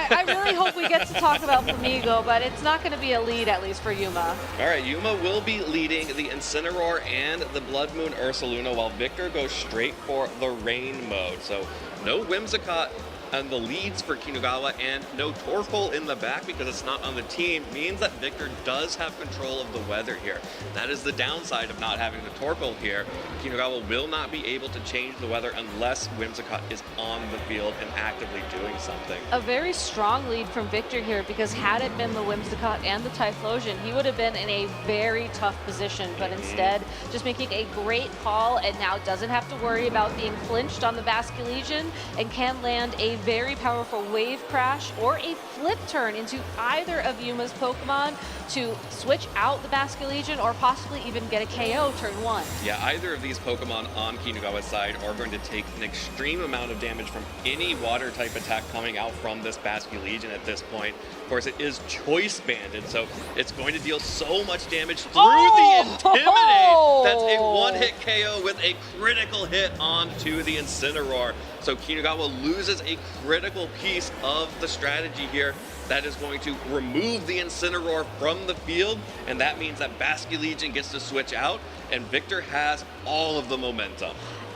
I really hope we get to talk about Flamigo, but it's not going to be a lead, at least for Yuma. All right, Yuma will be leading the Incineroar and the Blood Moon Ursaluna, while Victor goes straight for the Rain mode. So no Whimsicott and the leads for Kinugawa, and no Torkoal in the back because it's not on the team, means that Victor does have control of the weather here. That is the downside of not having the Torkoal here. Kinugawa will not be able to change the weather unless Whimsicott is on the field and actively doing something. A very strong lead from Victor here, because had it been the Whimsicott and the Typhlosion, he would have been in a very tough position, but instead just making a great call, and now doesn't have to worry about being flinched on the Basculegion and can land a very powerful wave crash or a flip turn into either of Yuma's Pokemon to switch out the Basculegion or possibly even get a KO turn 1. Yeah, either of these Pokemon on Kinugawa's side are going to take an extreme amount of damage from any water type attack coming out from this Basculegion at this point. Of course, it is choice banded, so it's going to deal so much damage through the Intimidate. That's a one-hit KO with a critical hit onto the Incineroar. So Kinugawa loses a critical piece of the strategy here that is going to remove the Incineroar from the field, and that means that Basculegion gets to switch out, and Victor has all of the momentum.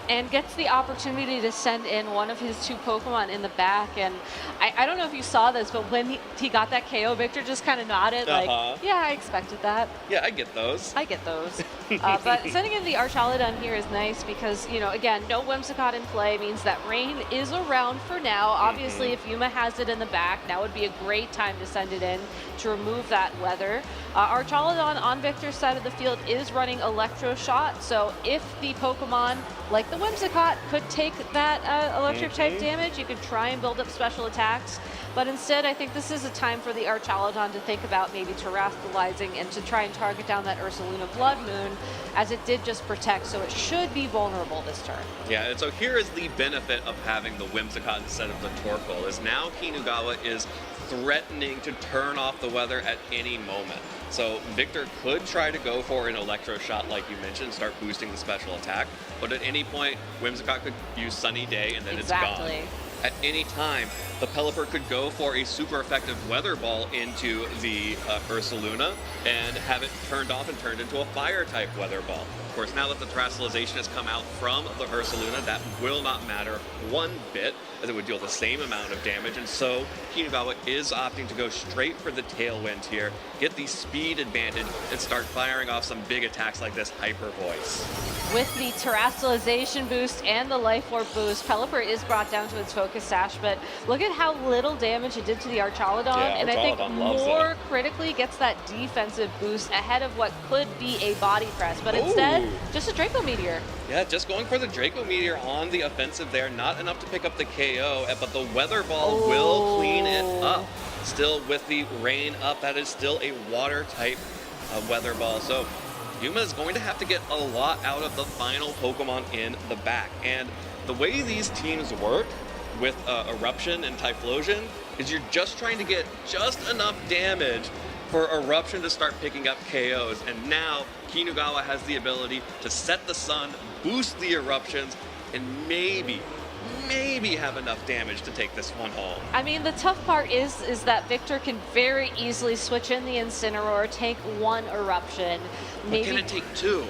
And gets the opportunity to send in one of his 2 Pokemon in the back. And I don't know if you saw this, but when he got that KO, Victor just kind of nodded like, yeah, I expected that. Yeah, I get those. I get those. But sending in the Archaludon here is nice because, you know, again, no Whimsicott in play means that Rain is around for now. Obviously, if Yuma has it in the back, that would be a great time to send it in to remove that weather. Archaludon on Victor's side of the field is running Electro Shot, so if the Pokemon, like the Whimsicott, could take that electric type damage, you could try and build up special attacks. But instead, I think this is a time for the Archaludon to think about maybe terrestrializing and to try and target down that Ursaluna Blood Moon, as it did just protect, so it should be vulnerable this turn. Yeah, and so here is the benefit of having the Whimsicott instead of the Torkoal, is now Kinugawa is threatening to turn off the weather at any moment. So Victor could try to go for an Electro Shot, like you mentioned, start boosting the special attack, but at any point, Whimsicott could use Sunny Day and then it's gone. At any time, the Pelipper could go for a super effective Weather Ball into the Ursaluna and have it turned off and turned into a Fire-type Weather Ball. Of course, now that the Terrestrialization has come out from the Ursaluna, that will not matter one bit, as it would deal the same amount of damage, and so Kinugawa is opting to go straight for the Tailwind here, get the speed advantage, and start firing off some big attacks like this Hyper Voice. With the Terrestrialization boost and the Life Orb boost, Pelipper is brought down to its Focus Sash, but look at how little damage it did to the Archaludon, and I think more critically gets that defensive boost ahead of what could be a Body Press, but instead, just a Draco Meteor. Yeah, just going for the Draco Meteor on the offensive there, not enough to pick up the KO, but the Weather Ball will clean it up. Still with the Rain up, that is still a Water-type Weather Ball, so Yuma is going to have to get a lot out of the final Pokemon in the back. And the way these teams work with Eruption and Typhlosion is you're just trying to get just enough damage for Eruption to start picking up KOs. And now Kinugawa has the ability to set the sun, boost the Eruptions, and maybe have enough damage to take this one home. I mean, the tough part is that Victor can very easily switch in the Incineroar, take 1 Eruption. But can it take 2?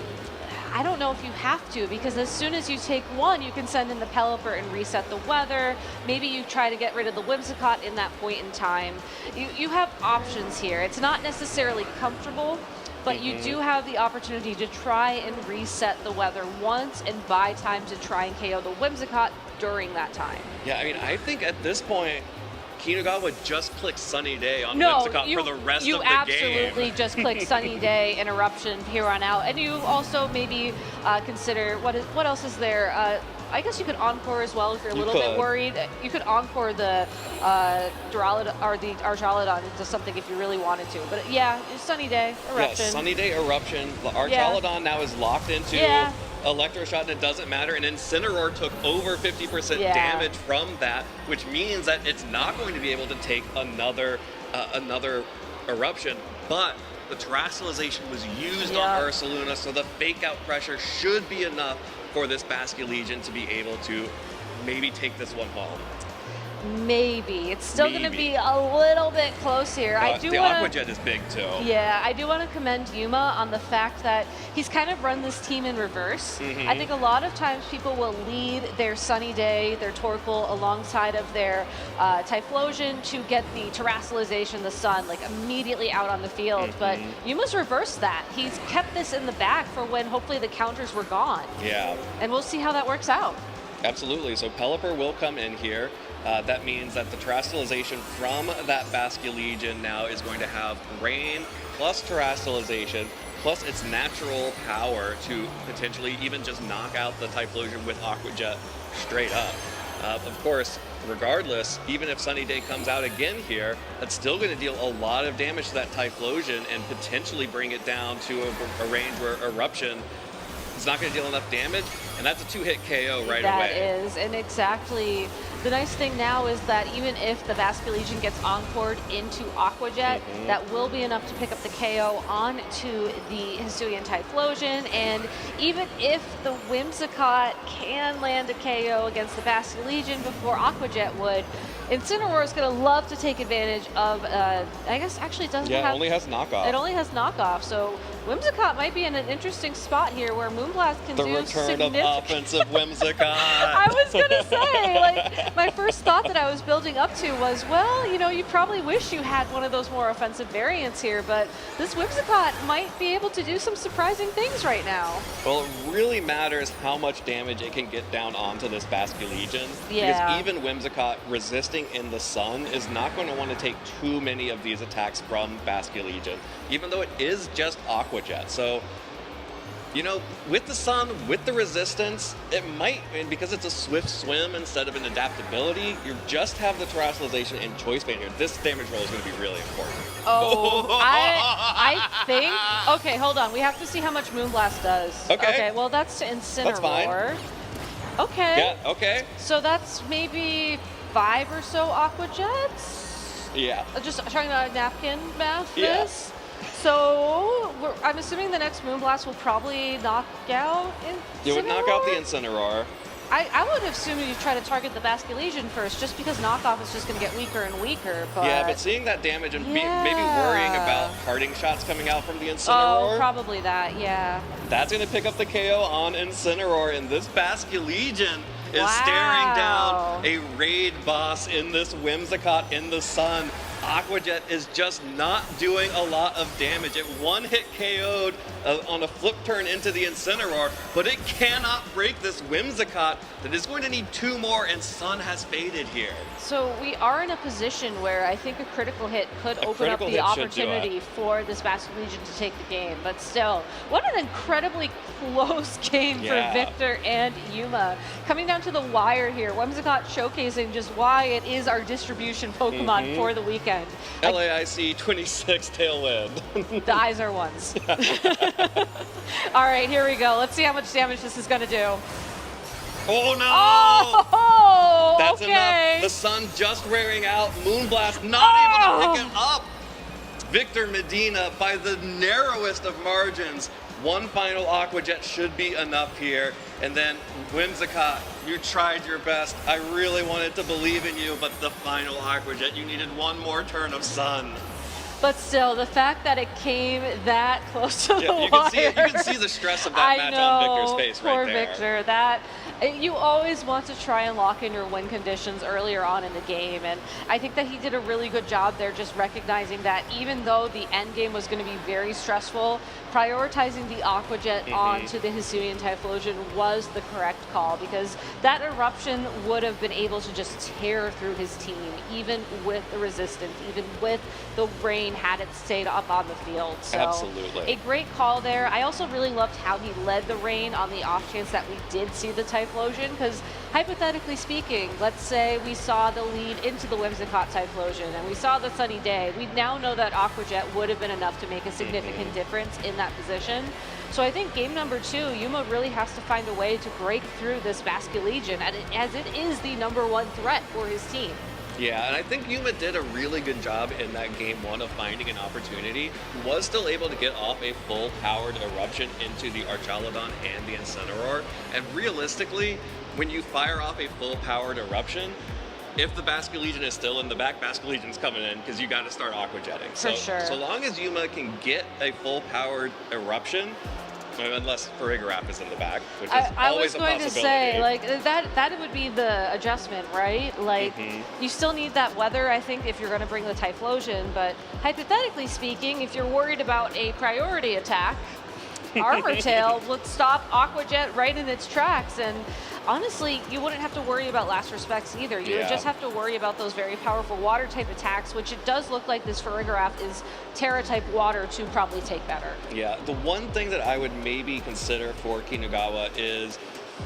I don't know if you have to, because as soon as you take 1, you can send in the Pelipper and reset the weather. Maybe you try to get rid of the Whimsicott in that point in time. You have options here. It's not necessarily comfortable, but you do have the opportunity to try and reset the weather once and buy time to try and KO the Whimsicott during that time. Yeah, I mean, I think at this point, Kinugawa just clicked Sunny Day on Whimsicott for the rest of the game. You absolutely just click Sunny Day and Eruption here on out. And you also maybe consider, what else is there? I guess you could Encore as well if you're a little bit worried. You could Encore the Duraludon or the Archaludon into something if you really wanted to. But yeah, Sunny Day, Eruption. Yeah, Sunny Day, Eruption. The Archaludon now is locked into Electro Shot, and it doesn't matter. And Incineroar took over 50% damage from that, which means that it's not going to be able to take another Eruption. But the Terrestrialization was used on Ursaluna, so the fake out pressure should be enough for this Basculegion to be able to maybe take this one home. Maybe. It's still going to Maybe. be a little bit close here. I do the want Aqua Jet is big too. Yeah, I do want to commend Yuma on the fact that he's kind of run this team in reverse. I think a lot of times people will lead their Sunny Day, their Torkoal, alongside of their Typhlosion to get the terrestrialization, the sun, like immediately out on the field. But Yuma's reversed that. He's kept this in the back for when hopefully the counters were gone. Yeah. And we'll see how that works out. Absolutely. So Pelipper will come in here. That means that the terrestrialization from that Basculegion now is going to have rain plus terrestrialization plus its natural power to potentially even just knock out the Typhlosion with Aqua Jet straight up. Of course, regardless, even if Sunny Day comes out again here, that's still going to deal a lot of damage to that Typhlosion and potentially bring it down to a range where Eruption is not going to deal enough damage, and that's a 2-hit KO right away. That is, and exactly. The nice thing now is that even if the Basculegion gets encored into Aqua Jet, that will be enough to pick up the KO onto the Hisuian Typhlosion, and even if the Whimsicott can land a KO against the Basculegion before Aqua Jet would, Incineroar is going to love to take advantage of, I guess actually it doesn't have... Yeah, it only has knockoff. It only has knockoff, so Whimsicott might be in an interesting spot here where Moonblast can do the return of offensive Whimsicott. I was going to say, like, my first thought that I was building up to was, well, you know, you probably wish you had one of those more offensive variants here, but this Whimsicott might be able to do some surprising things right now. Well, it really matters how much damage it can get down onto this Basculegion. Yeah. Because even Whimsicott resisting in the sun is not going to want to take too many of these attacks from Basculegion, even though it is just Aqua Jet. So, you know, with the sun, with the resistance, it might, and because it's a swift swim instead of an adaptability, you just have the terrestrialization and choice band here. This damage roll is going to be really important. Oh, I think, okay, hold on. We have to see how much Moonblast does. Okay. Well, that's to Incineroar. That's fine. Okay. Yeah, okay. So that's maybe 5 or so Aqua Jets? Yeah. Just trying to napkin math Yeah. this. So I'm assuming the next Moonblast will probably knock out Incineroar? You would knock out the Incineroar. I would assume you try to target the Basculegion first, just because knockoff is just going to get weaker and weaker. But Yeah, but seeing that damage and maybe worrying about parting shots coming out from the Incineroar. Oh, probably that, yeah. That's going to pick up the KO on Incineroar, and this Basculegion is staring down a raid boss in this Whimsicott in the sun. Aqua Jet is just not doing a lot of damage. It one-hit KO'd on a flip turn into the Incineroar, but it cannot break this Whimsicott that is going to need 2 more, and Sun has faded here. So we are in a position where I think a critical hit could open up the opportunity for this Basculegion to take the game. But still, what an incredibly close game for Victor and Yuma. Coming down to the wire here, Whimsicott showcasing just why it is our distribution Pokemon for the weekend. LAIC 26 Tailwind. The eyes are ones. All right, here we go. Let's see how much damage this is going to do. Oh no! Oh, that's okay. enough. The sun just wearing out. Moonblast not able to pick it up. Victor Medina by the narrowest of margins. One final Aqua Jet should be enough here. And then Whimsicott, you tried your best. I really wanted to believe in you, but the final Aqua Jet, you needed one more turn of sun. But still, the fact that it came that close to the you wire. You can see the stress of that match on Victor's face right there. Poor Victor. You always want to try and lock in your win conditions earlier on in the game, and I think that he did a really good job there, just recognizing that even though the end game was going to be very stressful, prioritizing the Aqua Jet onto the Hisuian Typhlosion was the correct call, because that Eruption would have been able to just tear through his team, even with the resistance, even with the rain had it stayed up on the field. So absolutely. A great call there. I also really loved how he led the rain on the off chance that we did see the Typhlosion, because hypothetically speaking, let's say we saw the lead into the Whimsicott Typhlosion and we saw the Sunny Day. We now know that Aqua Jet would have been enough to make a significant difference in that position. So I think game number 2, Yuma really has to find a way to break through this Basculegion, as it is the #1 threat for his team. Yeah, and I think Yuma did a really good job in that game 1 of finding an opportunity. Was still able to get off a full-powered Eruption into the Archaludon and the Incineroar. And realistically, when you fire off a full-powered Eruption, if the Basket Legion is still in the back, Basket Legion's coming in because you got to start aqua jetting. For sure. So long as Yuma can get a full powered eruption, unless Farigiraf is in the back, which is always a possibility. I was going to say, like, that would be the adjustment, right? Like, you still need that weather, I think, if you're going to bring the Typhlosion, but hypothetically speaking, if you're worried about a priority attack, Armor Tail would stop Aqua Jet right in its tracks, and honestly, you wouldn't have to worry about last respects either. You would just have to worry about those very powerful water type attacks, which it does look like this Farigiraf is Terra type water to probably take better. Yeah, the one thing that I would maybe consider for Kinugawa is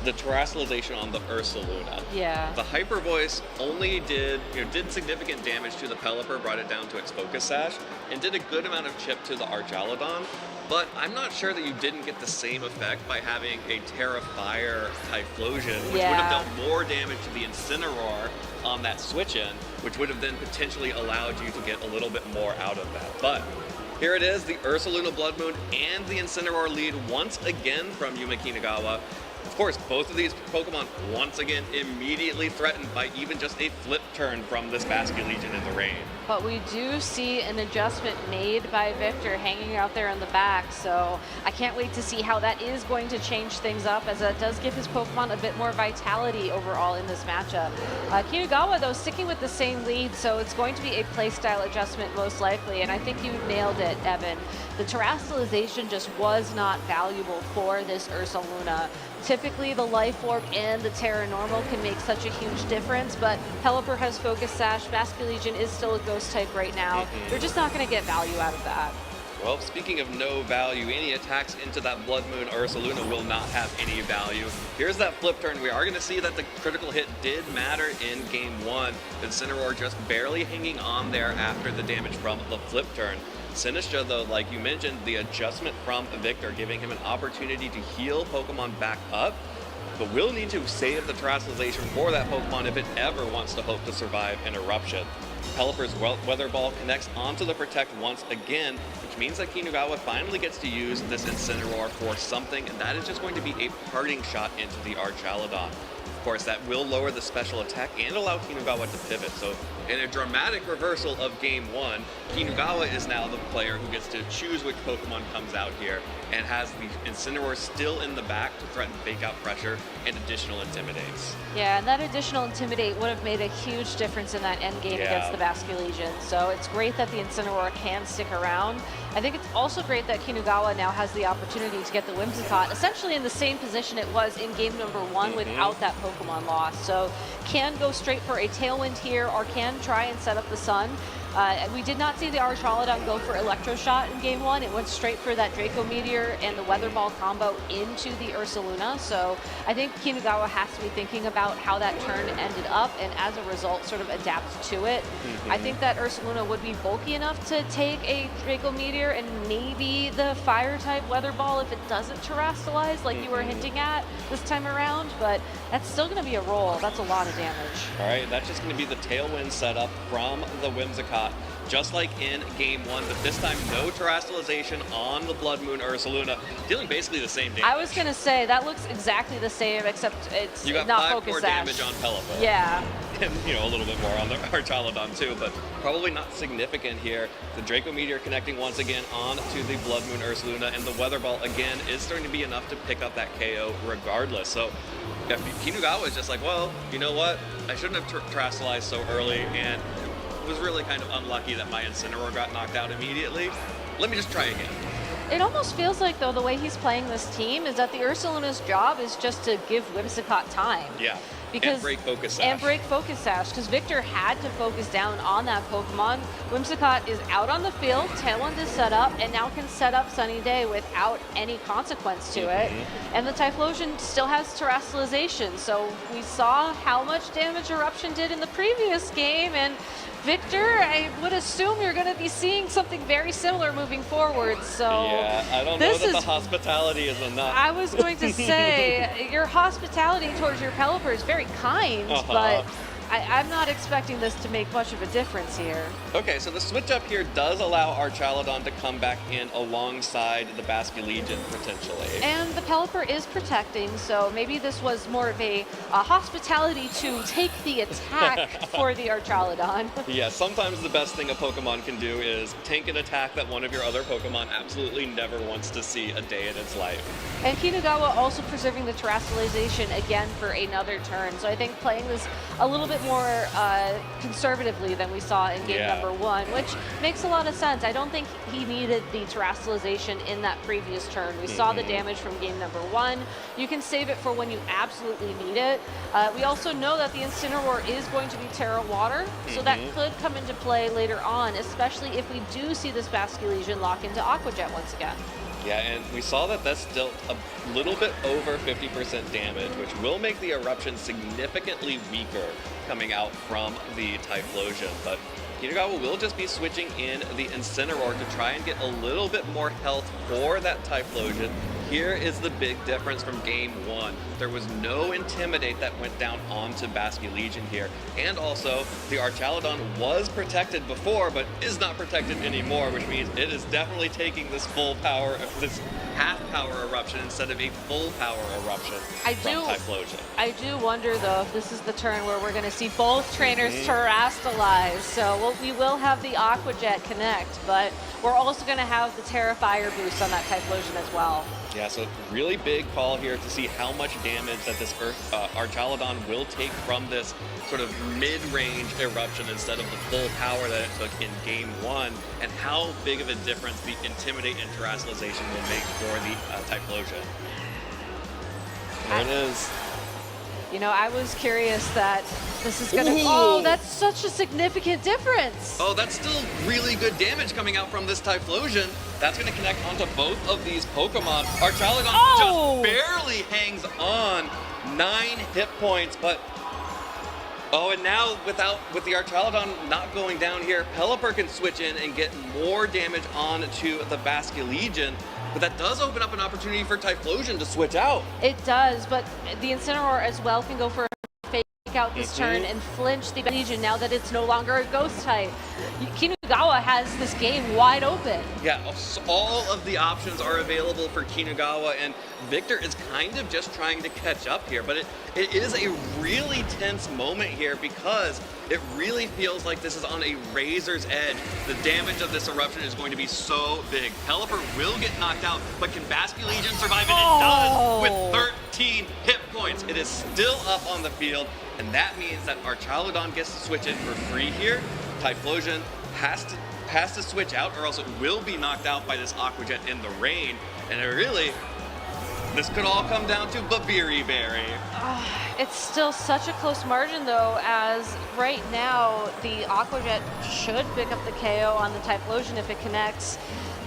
the terrestrialization on the Ursaluna. Yeah. The Hyper Voice only did significant damage to the Pelipper, brought it down to its Focus Sash, and did a good amount of chip to the Archaludon. But I'm not sure that you didn't get the same effect by having a Terra Fire Typhlosion, which would have dealt more damage to the Incineroar on that switch-in, which would have then potentially allowed you to get a little bit more out of that. But here it is, the Ursaluna Blood Moon and the Incineroar lead once again from Yuma Kinugawa. Of course, both of these Pokemon once again immediately threatened by even just a flip turn from this Basket Legion in the rain. But we do see an adjustment made by Victor hanging out there in the back, so I can't wait to see how that is going to change things up, as that does give his Pokemon a bit more vitality overall in this matchup. Kinugawa, though, sticking with the same lead, so it's going to be a playstyle adjustment most likely, and I think you nailed it, Evan. The terrestrialization just was not valuable for this Ursaluna. Typically, the Life Orb and the Terra Normal can make such a huge difference, but Pelipper has Focus Sash, Basket Legion is still a Ghost type right now. They're just not going to get value out of that. Well, speaking of no value, any attacks into that Blood Moon Ursaluna will not have any value. Here's that flip turn. We are going to see that the critical hit did matter in Game 1. Incineroar just barely hanging on there after the damage from the flip turn. Sinistra, though, like you mentioned, the adjustment from Victor, giving him an opportunity to heal Pokemon back up, but will need to save the terrestrialization for that Pokemon if it ever wants to hope to survive an eruption. Pelipper's Weather Ball connects onto the Protect once again, which means that Kinugawa finally gets to use this Incineroar for something, and that is just going to be a parting shot into the Archaludon. Of course, that will lower the special attack and allow Kinugawa to pivot. So in a dramatic reversal of Game 1, Kinugawa is now the player who gets to choose which Pokemon comes out here and has the Incineroar still in the back to threaten Fake Out Pressure and additional Intimidates. Yeah, and that additional Intimidate would have made a huge difference in that end game against the Basket Legion. So it's great that the Incineroar can stick around. I think it's also great that Kinugawa now has the opportunity to get the Whimsicott essentially in the same position it was in game number 1 without that Pokemon loss. So can go straight for a Tailwind here or can try and set up the Sun. We did not see the Archaludon go for Electro Shot in game 1. It went straight for that Draco Meteor and the Weather Ball combo into the Ursaluna. So I think Kinugawa has to be thinking about how that turn ended up and as a result sort of adapt to it. I think that Ursaluna would be bulky enough to take a Draco Meteor and maybe the Fire type Weather Ball if it doesn't terrestrialize like you were hinting at this time around, but that's still going to be a roll. That's a lot of damage. All right, that's just going to be the Tailwind setup from the Whimsicott, just like in Game 1, but this time no terrestrialization on the Blood Moon Ursaluna, dealing basically the same damage. I was going to say, that looks exactly the same, except it's you got not 5 Focus more Sash. damage on Pelipper. Yeah. And, a little bit more on the Archaludon too, but probably not significant here. The Draco Meteor connecting once again onto the Blood Moon Ursaluna, and the Weather Ball again is starting to be enough to pick up that KO regardless. So Kinugawa is just like, well, you know what? I shouldn't have terrestrialized so early, and was really kind of unlucky that my Incineroar got knocked out immediately. Let me just try again. It almost feels like, though, the way he's playing this team is that the Ursaluna's job is just to give Whimsicott time. Yeah. Because, and break Focus Sash. And break Focus Sash, because Victor had to focus down on that Pokemon. Whimsicott is out on the field, Tailwind is set up, and now can set up Sunny Day without any consequence to it. And the Typhlosion still has terrestrialization, so we saw how much damage Eruption did in the previous game, and Victor, I would assume you're going to be seeing something very similar moving forward. So yeah, I don't know that the hospitality is enough. I was going to say, your hospitality towards your Pelipper is very kind, but I'm not expecting this to make much of a difference here. Okay, so the switch up here does allow Archaludon to come back in alongside the Basculegion potentially. And the Pelipper is protecting, so maybe this was more of a hospitality to take the attack for the Archaludon. Yeah, sometimes the best thing a Pokemon can do is tank an attack that one of your other Pokemon absolutely never wants to see a day in its life. And Kinugawa also preserving the Terrestrialization again for another turn. So I think playing this a little bit more conservatively than we saw in game number 1, which makes a lot of sense. I don't think he needed the Terrestrialization in that previous turn. We saw the damage from game number 1. You can save it for when you absolutely need it. We also know that the Incineroar is going to be Terra Water, so that could come into play later on, especially if we do see this Basculegion lock into Aqua Jet once again. Yeah, and we saw that that's dealt a little bit over 50% damage, which will make the Eruption significantly weaker coming out from the Typhlosion. But Kinugawa will just be switching in the Incineroar to try and get a little bit more health for that Typhlosion. Here is the big difference from game 1. There was no Intimidate that went down onto Basculegion here. And also, the Archaludon was protected before, but is not protected anymore, which means it is definitely taking this full power, this half power eruption instead of a full power eruption from Typhlosion. I do wonder, though, if this is the turn where we're going to see both trainers terrestrialize. So we will have the Aqua Jet connect, but we're also going to have the Terra-Fire boost on that Typhlosion as well. Yeah, so really big call here to see how much damage that this Archaludon will take from this sort of mid-range eruption instead of the full power that it took in game 1, and how big of a difference the Intimidate and Terrestrialization will make for the Typhlosion. There it is. You know, I was curious that this is gonna, oh, that's such a significant difference. Oh, that's still really good damage coming out from this Typhlosion. That's gonna connect onto both of these Pokemon. Archaludon just barely hangs on, 9 hit points, but oh, and now with the Archaludon not going down here, Pelipper can switch in and get more damage onto the Basculegion. But that does open up an opportunity for Typhlosion to switch out. It does, but the Incineroar as well can go for a fake out this turn and flinch the Legion now that it's no longer a ghost type. Kinugawa has this game wide open. Yeah, all of the options are available for Kinugawa, and Victor is kind of just trying to catch up here, but it is a really tense moment here because it really feels like this is on a razor's edge. The damage of this eruption is going to be so big. Pelipper will get knocked out, but can Basculegion survive? And it does with 13 hit points. It is still up on the field, and that means that Archaludon gets to switch in for free here. Typhlosion has to switch out, or else it will be knocked out by this Aqua Jet in the rain. And this could all come down to Babiri Berry. It's still such a close margin, though, as right now the Aqua Jet should pick up the KO on the Typhlosion if it connects.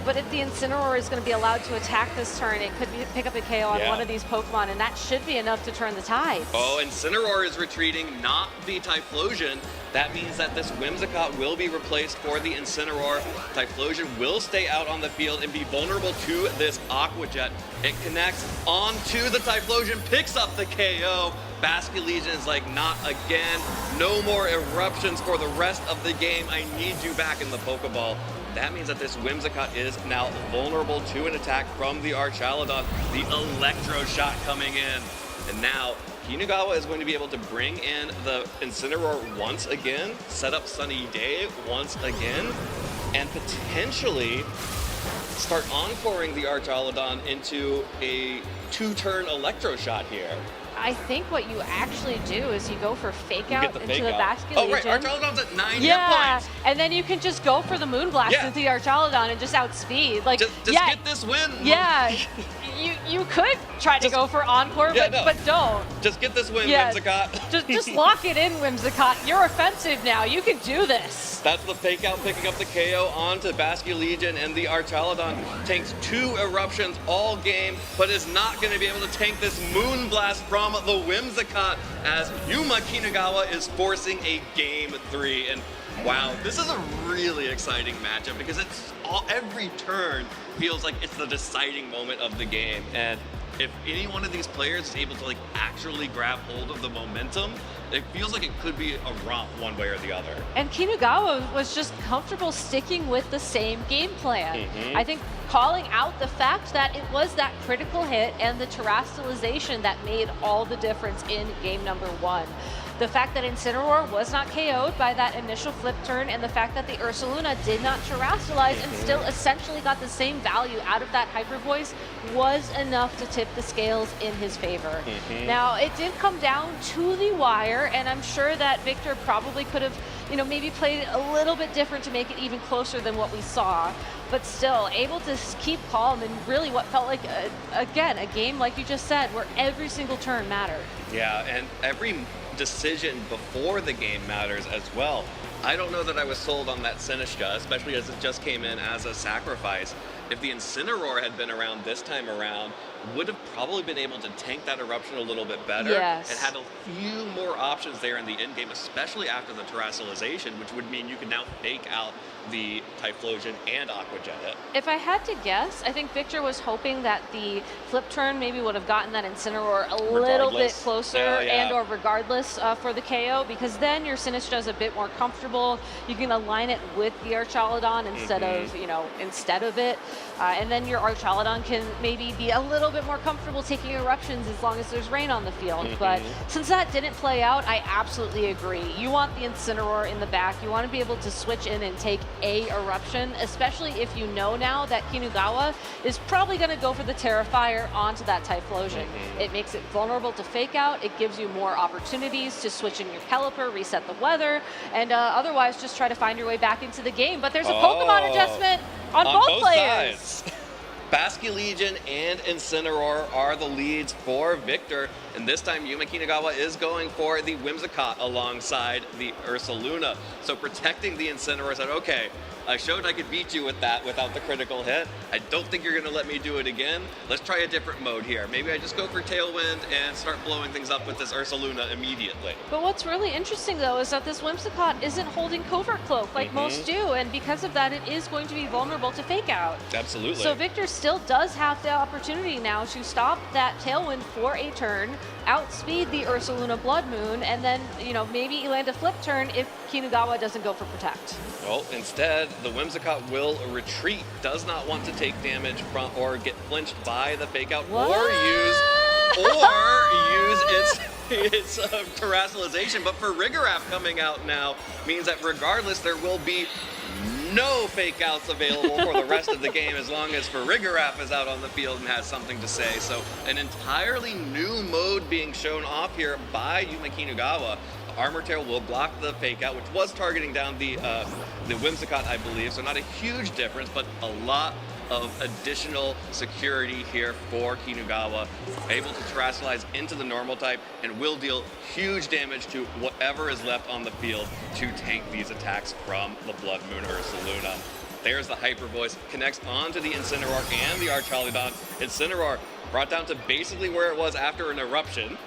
But if the Incineroar is going to be allowed to attack this turn, it could pick up a KO on one of these Pokemon, and that should be enough to turn the tide. Oh, Incineroar is retreating, not the Typhlosion. That means that this Whimsicott will be replaced for the Incineroar. Typhlosion will stay out on the field and be vulnerable to this Aqua Jet. It connects onto the Typhlosion, picks up the KO. Basculegion is like, not again. No more eruptions for the rest of the game. I need you back in the Pokeball. That means that this Whimsicott is now vulnerable to an attack from the Archaludon. The Electro Shot coming in. And now Kinugawa is going to be able to bring in the Incineroar once again, set up Sunny Day once again, and potentially start encoring the Archaludon into a 2-turn Electro Shot here. I think what you actually do is you go for fake out into the Basculegion. Oh, right. Archaludon's at 9 hit points. And then you can just go for the Moonblast into the Archaludon and just outspeed. Like, just get this win. Yeah. you could try to go for Encore, but don't. Just get this win, Whimsicott. just lock it in, Whimsicott. You're offensive now. You can do this. That's the fake out, picking up the KO onto Basculegion, and the Archaludon tanks 2 eruptions all game, but is not going to be able to tank this Moonblast from the Whimsicott as Yuma Kinugawa is forcing a game 3. And wow, this is a really exciting matchup because every turn feels like it's the deciding moment of the game. And if any one of these players is able to like actually grab hold of the momentum, it feels like it could be a romp one way or the other. And Kinugawa was just comfortable sticking with the same game plan. I think calling out the fact that it was that critical hit and the terrestrialization that made all the difference in game number 1. The fact that Incineroar was not KO'd by that initial flip turn, and the fact that the Ursaluna did not terrestrialize and still essentially got the same value out of that Hyper Voice was enough to tip the scales in his favor. Now, it did come down to the wire, and I'm sure that Victor probably could have, you know, maybe played a little bit different to make it even closer than what we saw. But still, able to keep calm and really what felt like, again, a game, like you just said, where every single turn mattered. Yeah, and every decision before the game matters as well. I don't know that I was sold on that Sinistcha, especially as it just came in as a sacrifice. If the Incineroar had been around this time around, would have probably been able to tank that eruption a little bit better and had a few more options there in the end game, especially after the terrestrialization, which would mean you can now fake out the Typhlosion and Aqua Jet it. If I had to guess, I think Victor was hoping that the flip turn maybe would have gotten that Incineroar a little bit closer and or regardless for the KO, because then your Sinistcha is a bit more comfortable. You can align it with the Archaludon instead of, you know, instead of it. And then your Archaludon can maybe be a little bit more comfortable taking eruptions as long as there's rain on the field. But since that didn't play out, I absolutely agree. You want the Incineroar in the back. You want to be able to switch in and take a eruption, especially if you know now that Kinugawa is probably going to go for the Terrafire onto that Typhlosion. It makes it vulnerable to fake out. It gives you more opportunities to switch in your Pelipper, reset the weather, and otherwise just try to find your way back into the game. But there's a Pokemon adjustment on both players. Sides. Basculegion and Incineroar are the leads for Victor, and this time Yuma Kinugawa is going for the Whimsicott alongside the Ursaluna. So protecting the Incineroar said, okay, I showed I could beat you with that without the critical hit. I don't think you're going to let me do it again. Let's try a different mode here. Maybe I just go for Tailwind and start blowing things up with this Ursaluna immediately. But what's really interesting, though, is that this Whimsicott isn't holding Covert Cloak like most do, and because of that, it is going to be vulnerable to Fake Out. Absolutely. So Victor still does have the opportunity now to stop that Tailwind for a turn, outspeed the Ursaluna Blood Moon, and then, you know, maybe land a flip turn if Kinugawa doesn't go for Protect. Well, instead, the Whimsicott will retreat, does not want to take damage from or get flinched by the Fake Out or use its terrestrialization. But for Rigoraph coming out now means that regardless, there will be no fake outs available for the rest of the game as long as Rigoraph is out on the field and has something to say. So an entirely new mode being shown off here by Yuma Kinugawa. Armor Tail will block the fake out, which was targeting down the Whimsicott, I believe. So not a huge difference, but a lot of additional security here for Kinugawa. Able to terrestrialize into the normal type and will deal huge damage to whatever is left on the field to tank these attacks from the Blood Moon Ursaluna. There's the Hyper Voice, connects onto the Incineroar and the Archaludon. Incineroar brought down to basically where it was after an eruption.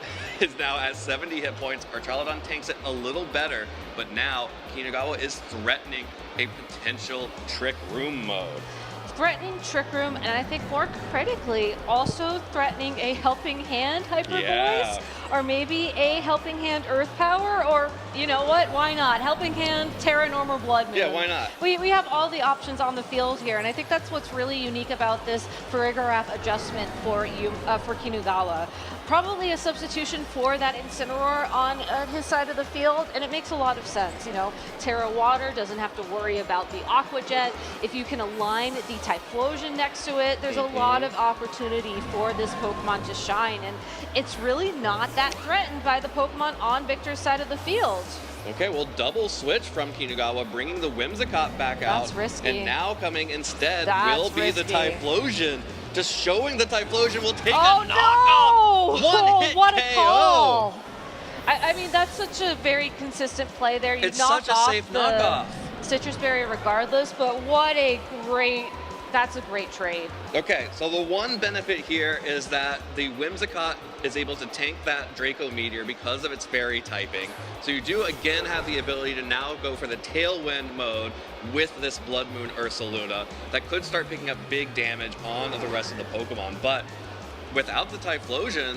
Is now at 70 hit points. Archaludon tanks it a little better, but now Kinugawa is threatening a potential Trick Room mode. Threatening Trick Room, and I think more critically, also threatening a Helping Hand Hyper Voice, or maybe a Helping Hand Earth Power, or you know what, why not? Helping Hand Terra Normal Blood Moon. Yeah, why not? We have all the options on the field here, and I think that's what's really unique about this Farigiraf adjustment for Kinugawa. Probably a substitution for that Incineroar on his side of the field, and it makes a lot of sense. You know, Terra Water doesn't have to worry about the Aqua Jet. If you can align the Typhlosion next to it, there's a lot of opportunity for this Pokemon to shine, and it's really not that threatened by the Pokemon on Victor's side of the field. Okay, well, double switch from Kinugawa, bringing the Whimsicott back out. That's risky. And now coming instead will be risky. the Typhlosion. Just showing the Typhlosion will take a knockoff. No! One-hit What KO. a call! I mean, that's such a very consistent play there. You It's knock such a off safe the knockoff. Citrus Berry regardless, but that's a great trade. Okay, so the one benefit here is that the Whimsicott is able to tank that Draco Meteor because of its fairy typing. So you do again have the ability to now go for the Tailwind mode with this Blood Moon Ursaluna that could start picking up big damage on the rest of the Pokemon. But without the Typhlosion,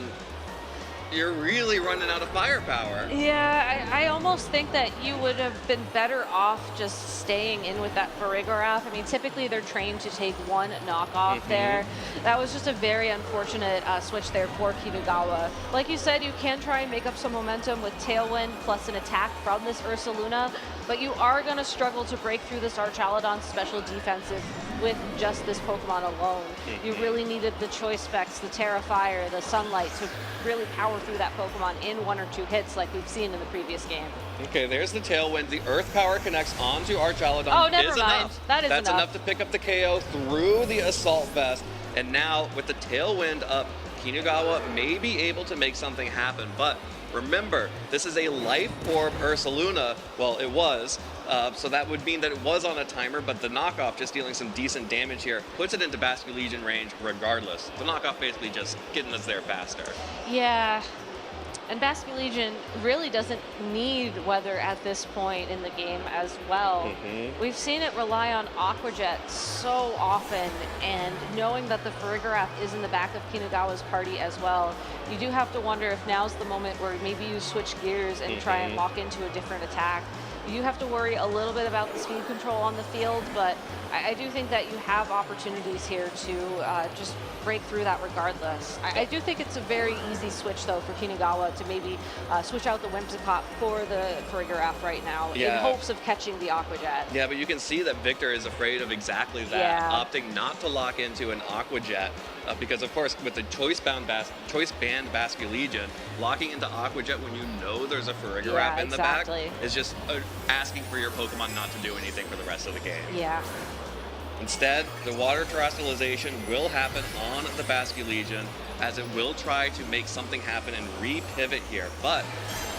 you're really running out of firepower. Yeah, I almost think that you would have been better off just staying in with that Farigiraf. I mean, typically they're trained to take one knockoff there. That was just a very unfortunate switch there for Kinugawa. Like you said, you can try and make up some momentum with Tailwind plus an attack from this Ursaluna, but you are going to struggle to break through this Archaludon's special defensive with just this Pokemon alone. You really needed the Choice Specs, the Terra Fire, the Sunlight to really power through that Pokemon in 1 or 2 hits like we've seen in the previous game. Okay, there's the Tailwind. The Earth Power connects onto Archaludon. Oh, never mind. Enough. That's enough to pick up the KO through the Assault Vest. And now, with the Tailwind up, Kinugawa may be able to make something happen. But remember, this is a Life Orb Ursaluna. Well, it was. So that would mean that it was on a timer, but the knockoff, just dealing some decent damage here, puts it into Basculegion range regardless. The knockoff basically just getting us there faster. Yeah. And Basculegion really doesn't need weather at this point in the game as well. We've seen it rely on Aqua Jet so often, and knowing that the Farigiraf is in the back of Kinugawa's party as well, you do have to wonder if now's the moment where maybe you switch gears and try and lock into a different attack. You do have to worry a little bit about the speed control on the field, but I do think that you have opportunities here to just break through that regardless. I do think it's a very easy switch, though, for Kinugawa to maybe switch out the Whimsicott for the Farigiraf right now in hopes of catching the Aqua Jet. Yeah, but you can see that Victor is afraid of exactly that, opting not to lock into an Aqua Jet. Because, of course, with the choice-banned Basculegion, locking into Aqua Jet when you know there's a Farigiraf in the back is just asking for your Pokemon not to do anything for the rest of the game. Yeah. Instead, the Water Terrestrialization will happen on the Basculegion, as it will try to make something happen and re-pivot here. But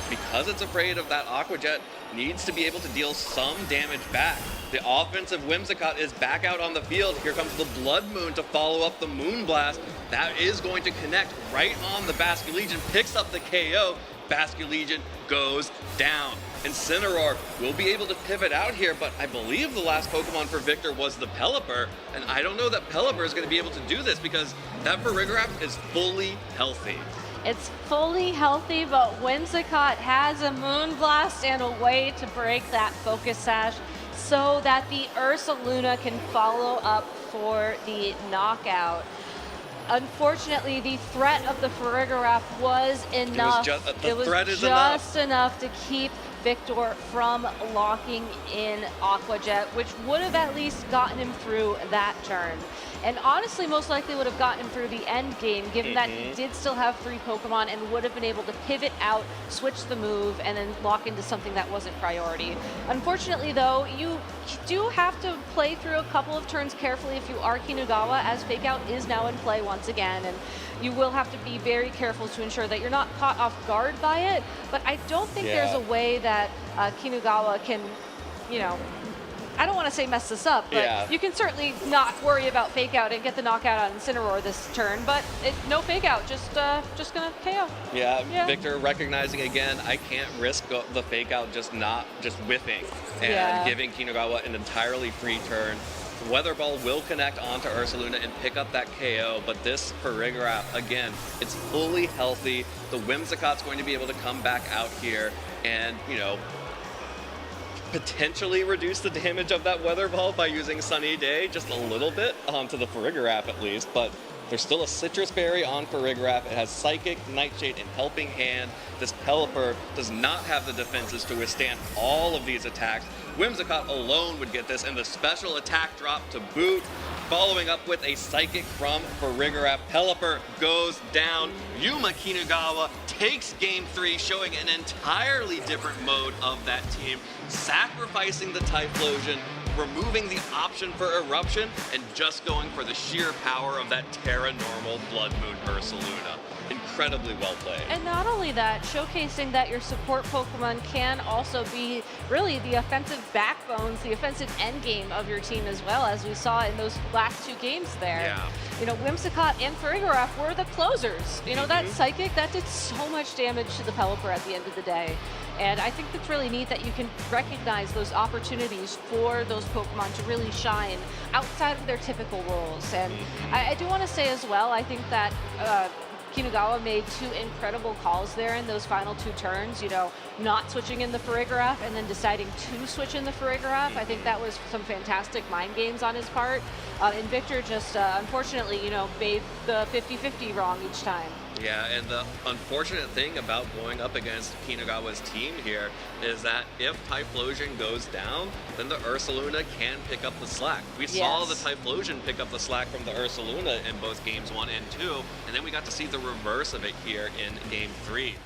because it's afraid of that Aqua Jet, needs to be able to deal some damage back. The offensive Whimsicott is back out on the field. Here comes the Blood Moon to follow up the Moonblast. That is going to connect right on the Basculegion, picks up the KO. Basculegion goes down. Incineroar will be able to pivot out here, but I believe the last Pokemon for Victor was the Pelipper, and I don't know that Pelipper is going to be able to do this because that Farigiraf is fully healthy. It's fully healthy, but Whimsicott has a Moonblast and a way to break that Focus Sash so that the Ursaluna can follow up for the knockout. Unfortunately, the threat of the Farigiraf was enough. It was just enough to keep Victor from locking in Aqua Jet, which would have at least gotten him through that turn. And honestly, most likely would have gotten him through the end game, given that he did still have 3 Pokemon and would have been able to pivot out, switch the move, and then lock into something that wasn't priority. Unfortunately, though, you do have to play through a couple of turns carefully if you are Kinugawa, as Fake Out is now in play once again, and you will have to be very careful to ensure that you're not caught off guard by it. But I don't think there's a way that Kinugawa can, you know, I don't want to say mess this up, but you can certainly not worry about Fake Out and get the knockout on Incineroar this turn, but no Fake Out, just gonna KO. Yeah, Victor recognizing again, I can't risk the Fake Out just whiffing and giving Kinugawa an entirely free turn. Weather Ball will connect onto Ursaluna and pick up that KO, but this Farigiraf, again, it's fully healthy. The Whimsicott's going to be able to come back out here and, you know, potentially reduce the damage of that Weather Ball by using Sunny Day just a little bit onto the Farigiraf at least, but there's still a Citrus Berry on Farigiraf. It has Psychic, Nightshade, and Helping Hand. This Pelipper does not have the defenses to withstand all of these attacks. Whimsicott alone would get this, and the special attack drop to boot. Following up with a Psychic from Farigiraf. Pelipper goes down. Yuma Kinugawa takes Game 3, showing an entirely different mode of that team, sacrificing the Typhlosion, removing the option for Eruption, and just going for the sheer power of that Terra Normal Blood Moon Ursaluna. Incredibly well played. And not only that, showcasing that your support Pokemon can also be really the offensive backbones, the offensive endgame of your team as well, as we saw in those last 2 games there. Yeah. You know, Whimsicott and Farigiraf were the closers. You know, that Psychic, that did so much damage to the Pelipper at the end of the day. And I think it's really neat that you can recognize those opportunities for those Pokemon to really shine outside of their typical roles. And I do want to say as well, I think that Kinugawa made 2 incredible calls there in those final 2 turns, you know, not switching in the Farigiraf and then deciding to switch in the Farigiraf. I think that was some fantastic mind games on his part. And Victor just, unfortunately, you know, made the 50-50 wrong each time. Yeah, and the unfortunate thing about going up against Kinugawa's team here is that if Typhlosion goes down, then the Ursaluna can pick up the slack. We saw the Typhlosion pick up the slack from the Ursaluna in both games 1 and 2, and then we got to see the reverse of it here in game 3.